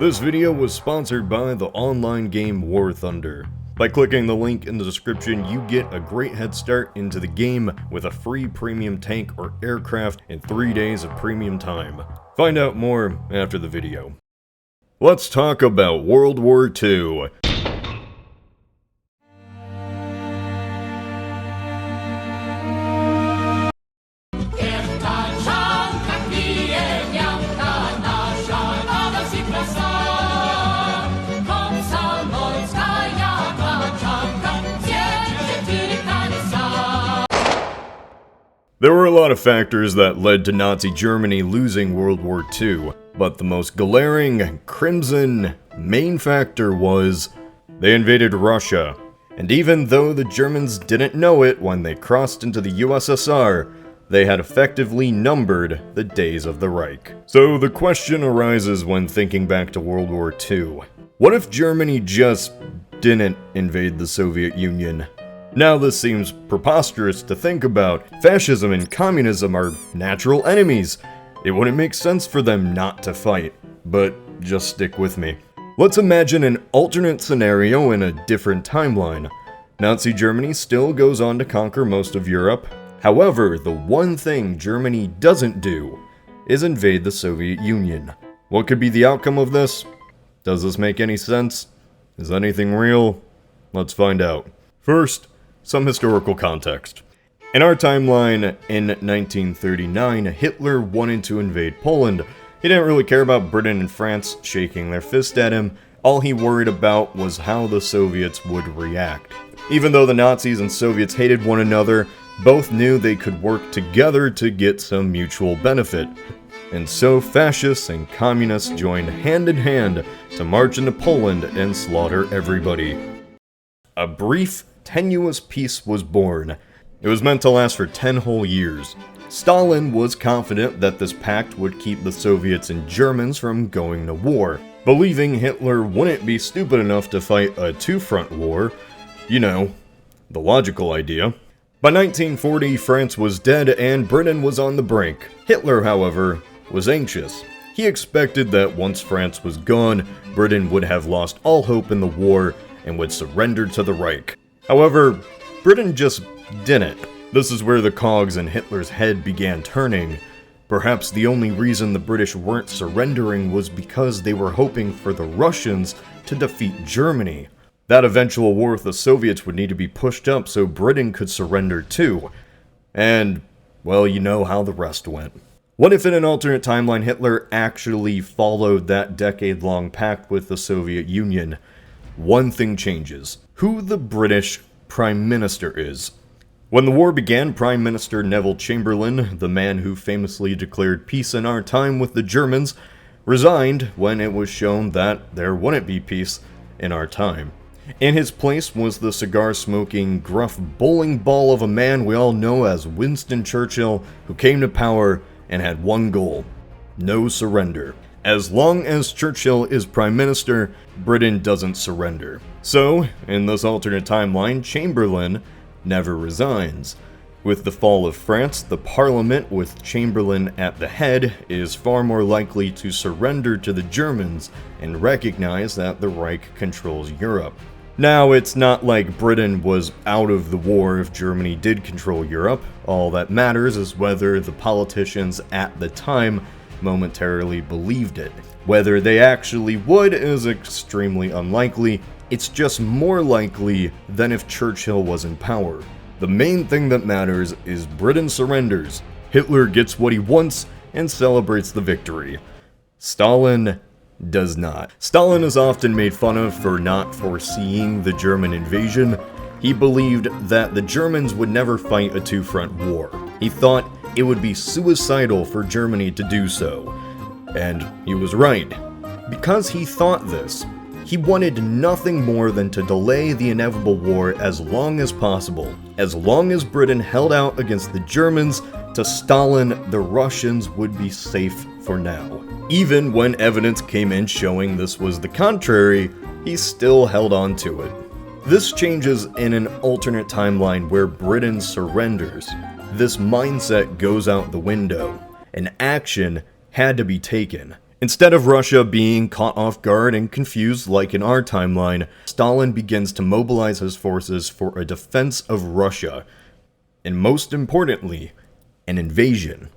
This video was sponsored by the online game War Thunder. By clicking the link in the description, you get a great head start into the game with a free premium tank or aircraft and 3 days of premium time. Find out more after the video. Let's talk about World War II. There were a lot of factors that led to Nazi Germany losing World War II, but the most glaring, crimson, main factor was they invaded Russia. And even though the Germans didn't know it when they crossed into the USSR, they had effectively numbered the days of the Reich. So the question arises when thinking back to World War II. What if Germany just didn't invade the Soviet Union? Now this seems preposterous to think about. Fascism and communism are natural enemies. It wouldn't make sense for them not to fight. But just stick with me. Let's imagine an alternate scenario in a different timeline. Nazi Germany still goes on to conquer most of Europe. However, the one thing Germany doesn't do is invade the Soviet Union. What could be the outcome of this? Does this make any sense? Is anything real? Let's find out. First, some historical context. In our timeline, in 1939, Hitler wanted to invade Poland. He didn't really care about Britain and France shaking their fist at him. All he worried about was how the Soviets would react. Even though the Nazis and Soviets hated one another, both knew they could work together to get some mutual benefit. And so fascists and communists joined hand in hand to march into Poland and slaughter everybody. A brief, tenuous peace was born. It was meant to last for 10 whole years. Stalin was confident that this pact would keep the Soviets and Germans from going to war, believing Hitler wouldn't be stupid enough to fight a two-front war. You know, the logical idea. By 1940, France was dead and Britain was on the brink. Hitler, however, was anxious. He expected that once France was gone, Britain would have lost all hope in the war and would surrender to the Reich. However, Britain just didn't. This is where the cogs in Hitler's head began turning. Perhaps the only reason the British weren't surrendering was because they were hoping for the Russians to defeat Germany. That eventual war with the Soviets would need to be pushed up so Britain could surrender too. And, well, you know how the rest went. What if in an alternate timeline Hitler actually followed that decade-long pact with the Soviet Union? One thing changes: who the British Prime Minister is. When the war began, Prime Minister Neville Chamberlain, the man who famously declared peace in our time with the Germans, resigned when it was shown that there wouldn't be peace in our time. In his place was the cigar-smoking, gruff bowling ball of a man we all know as Winston Churchill, who came to power and had one goal: no surrender. As long as Churchill is Prime Minister, Britain doesn't surrender. So, in this alternate timeline, Chamberlain never resigns. With the fall of France, the Parliament, with Chamberlain at the head, is far more likely to surrender to the Germans and recognize that the Reich controls Europe. Now, it's not like Britain was out of the war if Germany did control Europe. All that matters is whether the politicians at the time momentarily believed it. Whether they actually would is extremely unlikely. It's just more likely than if Churchill was in power. The main thing that matters is Britain surrenders, Hitler gets what he wants, and celebrates the victory. Stalin does not. Stalin is often made fun of for not foreseeing the German invasion. He believed that the Germans would never fight a two-front war. He thought it would be suicidal for Germany to do so. And he was right. Because he thought this, he wanted nothing more than to delay the inevitable war as long as possible. As long as Britain held out against the Germans, to Stalin, the Russians would be safe for now. Even when evidence came in showing this was the contrary, he still held on to it. This changes in an alternate timeline where Britain surrenders. This mindset goes out the window. An action had to be taken. Instead of Russia being caught off guard and confused like in our timeline, Stalin begins to mobilize his forces for a defense of Russia, and most importantly, an invasion.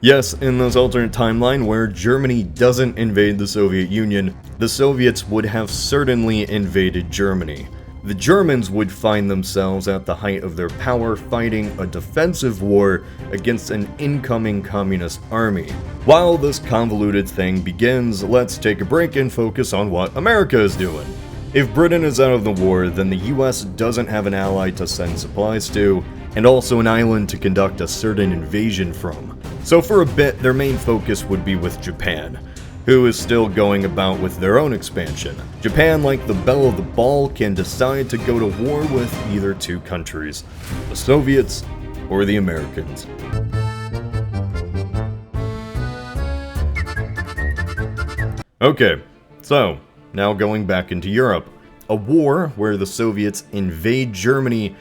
Yes, in this alternate timeline where Germany doesn't invade the Soviet Union, the Soviets would have certainly invaded Germany. The Germans would find themselves at the height of their power fighting a defensive war against an incoming communist army. While this convoluted thing begins, let's take a break and focus on what America is doing. If Britain is out of the war, then the US doesn't have an ally to send supplies to, and also an island to conduct a certain invasion from. So for a bit, their main focus would be with Japan, who is still going about with their own expansion. Japan, like the belle of the ball, can decide to go to war with either two countries, the Soviets or the Americans. Okay, so now going back into Europe. A war where the Soviets invade Germany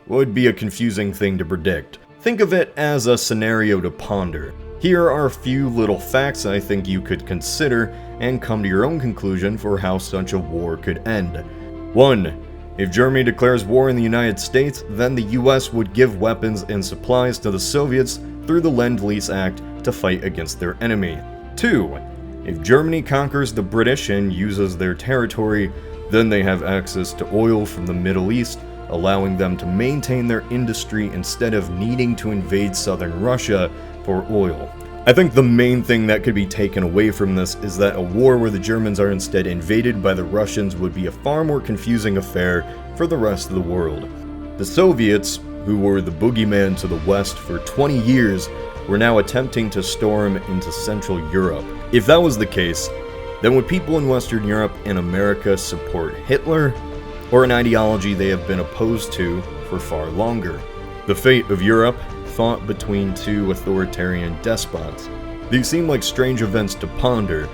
would be a confusing thing to predict. Think of it as a scenario to ponder. Here are a few little facts I think you could consider and come to your own conclusion for how such a war could end. 1. If Germany declares war in the United States, then the US would give weapons and supplies to the Soviets through the Lend-Lease Act to fight against their enemy. 2. If Germany conquers the British and uses their territory, then they have access to oil from the Middle East, allowing them to maintain their industry instead of needing to invade southern Russia for oil. I think the main thing that could be taken away from this is that a war where the Germans are instead invaded by the Russians would be a far more confusing affair for the rest of the world. The Soviets, who were the boogeyman to the West for 20 years, were now attempting to storm into Central Europe. If that was the case, then would people in Western Europe and America support Hitler, or an ideology they have been opposed to for far longer? The fate of Europe, fought between two authoritarian despots. These seem like strange events to ponder,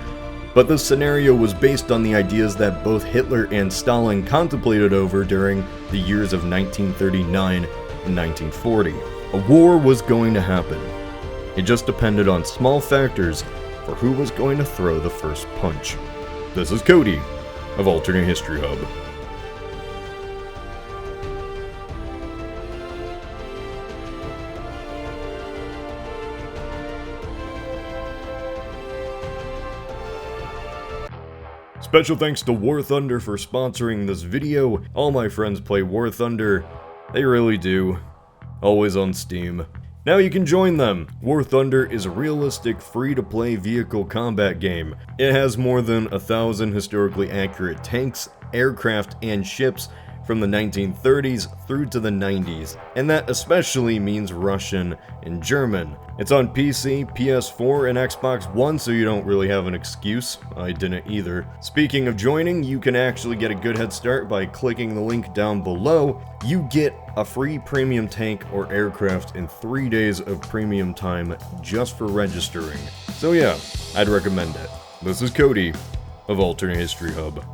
but this scenario was based on the ideas that both Hitler and Stalin contemplated over during the years of 1939 and 1940. A war was going to happen. It just depended on small factors for who was going to throw the first punch. This is Cody of Alternate History Hub. Special thanks to War Thunder for sponsoring this video. All my friends play War Thunder. They really do. Always on Steam. Now you can join them. War Thunder is a realistic, free-to-play vehicle combat game. It has more than 1,000 historically accurate tanks, aircraft, and ships from the 1930s through to the 90s, and that especially means Russian and German. It's on PC, PS4, and Xbox One, so you don't really have an excuse. I didn't either. Speaking of joining, you can actually get a good head start by clicking the link down below. You get a free premium tank or aircraft and 3 days of premium time just for registering. So yeah, I'd recommend it. This is Cody of Alternate History Hub.